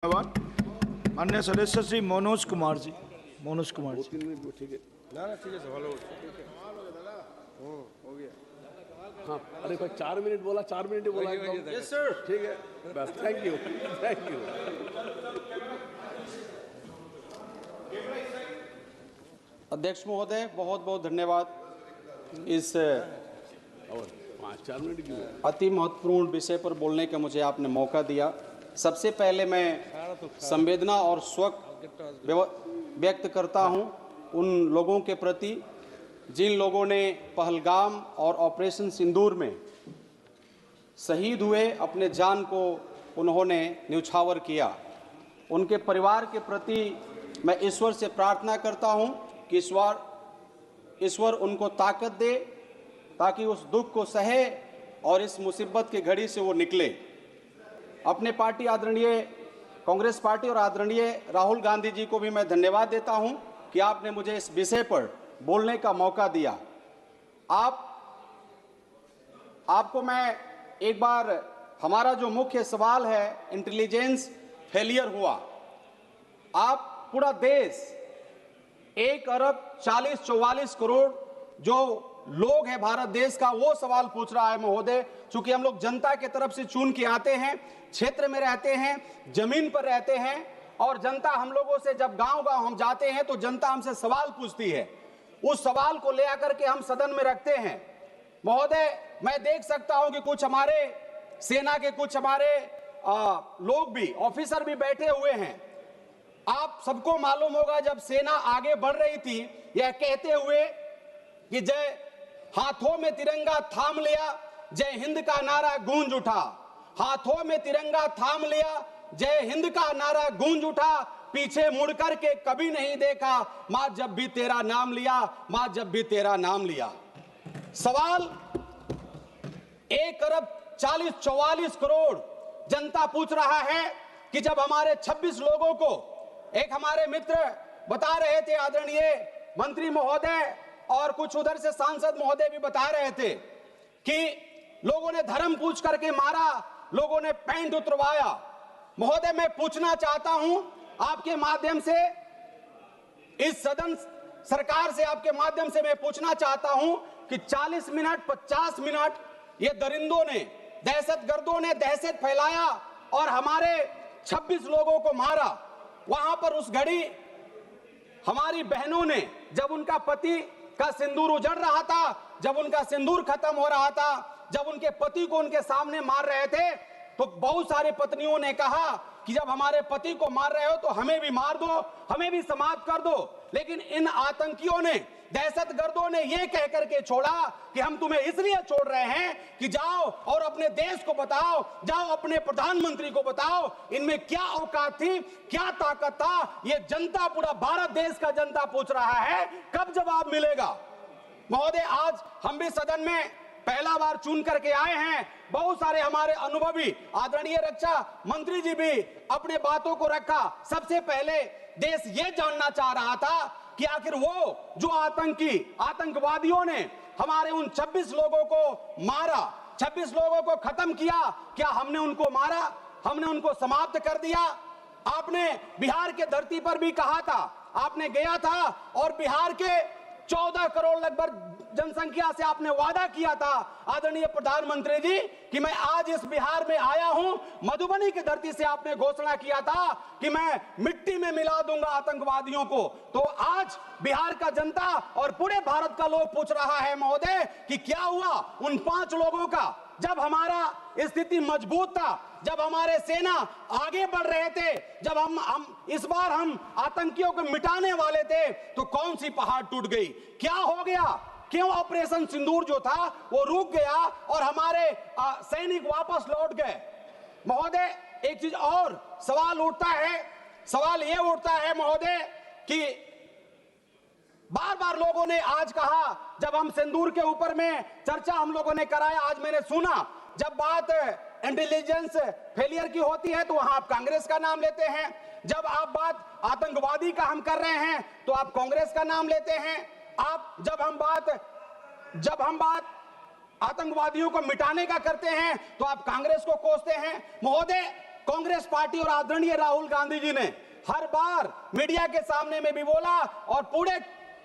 धन्यवाद। माननीय सदस्य श्री मनोज कुमार जी। मनोज कुमार जी। ठीक है ना ठीक है सवाल हो गया। हाँ अरे भाई 4 मिनट बोला 4 मिनट ही बोला। यस सर ठीक है बस थैंक यू। अध्यक्ष महोदय बहुत बहुत धन्यवाद इस 5-4 मिनट की अति महत्वपूर्ण विषय पर बोलने का मुझे आपने मौका दिया। सबसे पहले मैं संवेदना और शोक व्यक्त करता हूं उन लोगों के प्रति जिन लोगों ने पहलगाम और ऑपरेशन सिंदूर में शहीद हुए, अपने जान को उन्होंने न्यौछावर किया। उनके परिवार के प्रति मैं ईश्वर से प्रार्थना करता हूं कि ईश्वर उनको ताकत दे ताकि उस दुख को सहे और इस मुसीबत की घड़ी से वो निकले। अपने पार्टी आदरणीय कांग्रेस पार्टी और आदरणीय राहुल गांधी जी को भी मैं धन्यवाद देता हूं कि आपने मुझे इस विषय पर बोलने का मौका दिया। आपको मैं एक बार हमारा जो मुख्य सवाल है इंटेलिजेंस फेलियर हुआ, आप पूरा देश 1 अरब 44 करोड़ जो लोग हैं भारत देश का, वो सवाल पूछ रहा है महोदय। चूंकि हम लोग जनता के तरफ से चुन के आते हैं, क्षेत्र में रहते हैं, जमीन पर रहते हैं और जनता हम लोगों से जब गांव-गांव हम जाते हैं तो जनता हमसे सवाल पूछती है। उस सवाल को ले आकर के हम सदन में रखते हैं। महोदय मैं देख सकता हूं कि कुछ हमारे सेना के कुछ हमारे लोग भी ऑफिसर भी बैठे हुए हैं। आप सबको मालूम होगा जब सेना आगे बढ़ रही थी यह कहते हुए कि जय हाथों में तिरंगा थाम लिया, जय हिंद का नारा गूंज उठा। हाथों में तिरंगा थाम लिया, जय हिंद का नारा गूंज उठा। पीछे मुड़कर के कभी नहीं देखा, मां जब भी तेरा नाम लिया, मां जब भी तेरा नाम लिया। सवाल 1 अरब 44 करोड़ जनता पूछ रहा है कि जब हमारे 26 लोगों को एक हमारे मित्र बता रहे थे, आदरणीय मंत्री महोदय और कुछ उधर से सांसद महोदय भी बता रहे थे कि लोगों ने धर्म पूछ करके मारा, लोगों ने पैंट उतरवाया। महोदय मैं पूछना चाहता हूं आपके माध्यम से, इस सदन सरकार से आपके माध्यम से मैं पूछना चाहता हूं कि 40 मिनट 50 मिनट ये दरिंदों ने, दहशतगर्दों ने दहशत फैलाया और हमारे 26 लोगों को मारा। वहां पर उस घड़ी हमारी बहनों ने, जब उनका पति का सिंदूर उजड़ रहा था, जब उनका सिंदूर खत्म हो रहा था, जब उनके पति को उनके सामने मार रहे थे, तो बहुत सारे पत्नियों ने कहा कि जब हमारे पति को मार रहे हो तो हमें भी मार दो, हमें भी समाप्त कर दो। लेकिन इन आतंकियों ने, दहशतगर्दों ने यह कह करके छोड़ा कि हम तुम्हें इसलिए छोड़ रहे हैं कि जाओ और अपने देश को बताओ, जाओ अपने प्रधानमंत्री को बताओ इनमें क्या औकात थी, क्या ताकत था। ये जनता, पूरा भारत देश का जनता पूछ रहा है कब जवाब मिलेगा। महोदय आज हम भी सदन में पहला बार चुन करके आए हैं, बहुत सारे हमारे अनुभवी आदरणीय रक्षा मंत्री जी भी अपने बातों को रखा। सबसे पहले देश ये जानना चाह रहा था कि आखिर वो जो आतंकवादियों ने हमारे उन 26 लोगों को मारा, 26 लोगों को खत्म किया, क्या हमने उनको मारा, हमने उनको समाप्त कर दिया। आपने बिहार के धरती पर भी कहा था, आपने गया था और बिहार के 14 करोड़ लगभग जनसंख्या से आपने वादा किया था आदरणीय प्रधानमंत्री जी कि मैं आज इस बिहार में आया हूं। मधुबनी की धरती से आपने घोषणा किया था कि मैं मिट्टी में मिला दूंगा आतंकवादियों को। तो आज बिहार का जनता और पूरे भारत का लोग पूछ रहा है महोदय कि क्या हुआ उन 5 लोगों का, जब हमारा स्थिति मजबूत था, जब हमारे सेना आगे बढ़ रहे थे, जब हम इस बार हम आतंकियों को मिटाने वाले थे, तो कौन सी पहाड़ टूट गई, क्या हो गया, क्यों ऑपरेशन सिंदूर जो था वो रुक गया और हमारे सैनिक वापस लौट गए। महोदय एक चीज और सवाल उठता है, सवाल ये उठता है महोदय कि बार बार लोगों ने आज कहा, जब हम सिंदूर के ऊपर में चर्चा हम लोगों ने कराया, आज मैंने सुना जब बात इंटेलिजेंस फेलियर की होती है तो वहां आप कांग्रेस का नाम लेते हैं, जब आप बात आतंकवादी का हम कर रहे हैं तो आप कांग्रेस का नाम लेते हैं, आप जब हम बात आतंकवादियों को मिटाने का करते हैं तो आप कांग्रेस को कोसते हैं। महोदय कांग्रेस पार्टी और आदरणीय राहुल गांधी जी ने हर बार मीडिया के सामने में भी बोला, और पूरे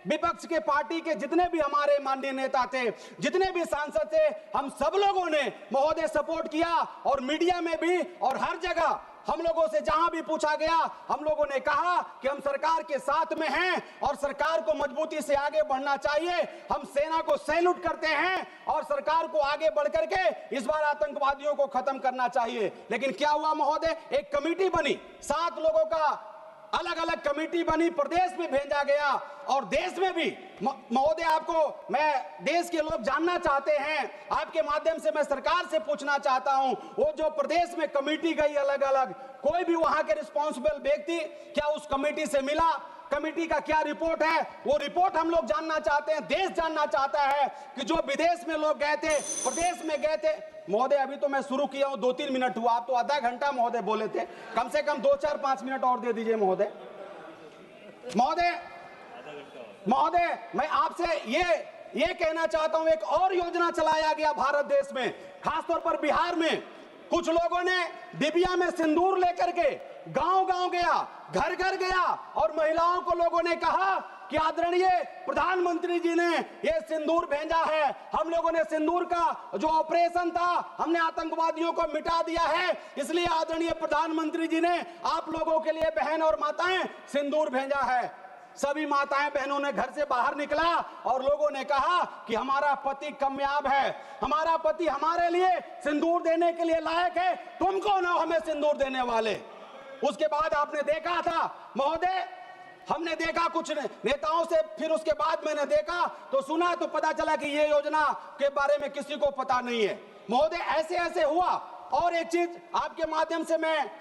विपक्ष के पार्टी के जितने भी हमारे माननीय नेता थे, जितने भी सांसद थे, हम सब लोगों ने महोदय सपोर्ट किया। और मीडिया में भी और हर जगह हम लोगों से जहां भी पूछा गया, हम लोगों ने कहा कि हम सरकार के साथ में हैं और सरकार को मजबूती से आगे बढ़ना चाहिए। हम सेना को सैल्यूट करते हैं और सरकार को आगे बढ़ करके इस बार आतंकवादियों को खत्म करना चाहिए। लेकिन क्या हुआ महोदय, एक कमेटी बनी, 7 लोगों का अलग अलग कमेटी बनी, प्रदेश में भेजा गया और देश में भी। महोदय, आपको मैं, देश के लोग जानना चाहते हैं, आपके माध्यम से मैं सरकार से पूछना चाहता हूं, वो जो प्रदेश में कमेटी गई अलग अलग, कोई भी वहां के रिस्पॉन्सिबल व्यक्ति क्या उस कमेटी से मिला? कमेटी का क्या रिपोर्ट है? वो रिपोर्ट हम लोग जानना चाहते हैं। देश जानना चाहता है कि जो विदेश में लोग गए थे, प्रदेश में गए थे। महोदय, अभी तो मैं शुरू किया हूं, 2-3 मिनट हुआ, आप तो आधा घंटा महोदय बोले थे, कम से कम 2-4-5 मिनट और दे दीजिए महोदय। महोदय, मैं आपसे ये कहना चाहता हूं, एक और योजना चलाया गया भारत देश में, खासतौर पर बिहार में। कुछ लोगों ने डिबिया में सिंदूर लेकर के गांव-गांव गया, घर-घर गया और महिलाओं को लोगों ने कहा कि आदरणीय प्रधानमंत्री जी ने ये सिंदूर भेजा है, हम लोगों ने सिंदूर का जो ऑपरेशन था, हमने आतंकवादियों को मिटा दिया है, इसलिए आदरणीय प्रधानमंत्री जी ने आप लोगों के लिए, बहन और माताएं, सिंदूर भेजा है। सभी माताएं बहनों ने घर से बाहर निकला और लोगों ने कहा कि हमारा पति कामयाब है, हमारा पति हमारे लिए सिंदूर देने के लिए लायक है, तुम कौन हो हमें सिंदूर देने वाले? उसके बाद आपने देखा था महोदय, हमने देखा कुछ नेताओं से, फिर उसके बाद मैंने देखा तो सुना तो पता चला कि ये योजना के बारे में किसी को पता नहीं है। महोदय, ऐसे ऐसे हुआ। और एक चीज आपके माध्यम से मैं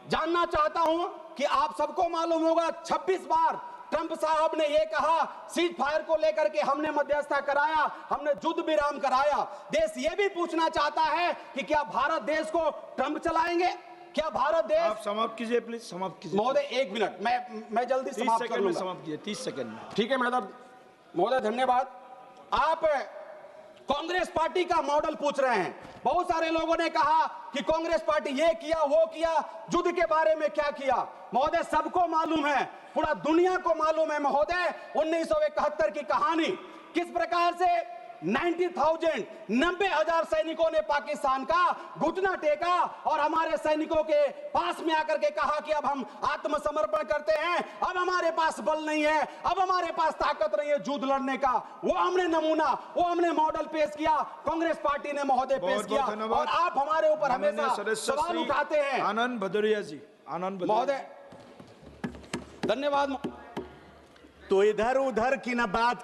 जानना चाहता हूं कि आप सबको मालूम होगा, 26 बार ट्रंप साहब ने ये कहा, सीज फायर को लेकर के हमने मध्यस्थता कराया, हमने युद्ध विराम कराया। देश ये भी पूछना चाहता है कि क्या भारत देश को ट्रंप चलाएंगे? क्या भारत देश, आप समाप्त कीजिए प्लीज, समाप्त कीजिए महोदय। 1 मिनट, मैं जल्दी समाप्त कर लूंगा। समाप्त कीजिए, 30 सेकंड में। ठीक है महोदय, धन्यवाद। आप कांग्रेस पार्टी का मॉडल पूछ रहे हैं। बहुत सारे लोगों ने कहा कि कांग्रेस पार्टी ये किया वो किया, युद्ध के बारे में क्या किया। महोदय, सबको मालूम है, पूरा दुनिया को मालूम है महोदय, 1971 की कहानी, किस प्रकार से 90,000 सैनिकों ने पाकिस्तान का घुटना टेका और हमारे सैनिकों के पास में आकर के कहा कि अब हम आत्मसमर्पण करते हैं, अब हमारे पास बल नहीं है, अब हमारे पास ताकत नहीं है युद्ध लड़ने का। वो हमने नमूना, वो हमने मॉडल पेश किया, कांग्रेस पार्टी ने महोदय पेश किया। और आप हमारे ऊपर हमेशा सवाल उठाते हैं। आनंद भदौरिया जी, आनंद महोदय, धन्यवाद। तो इधर उधर की ना बात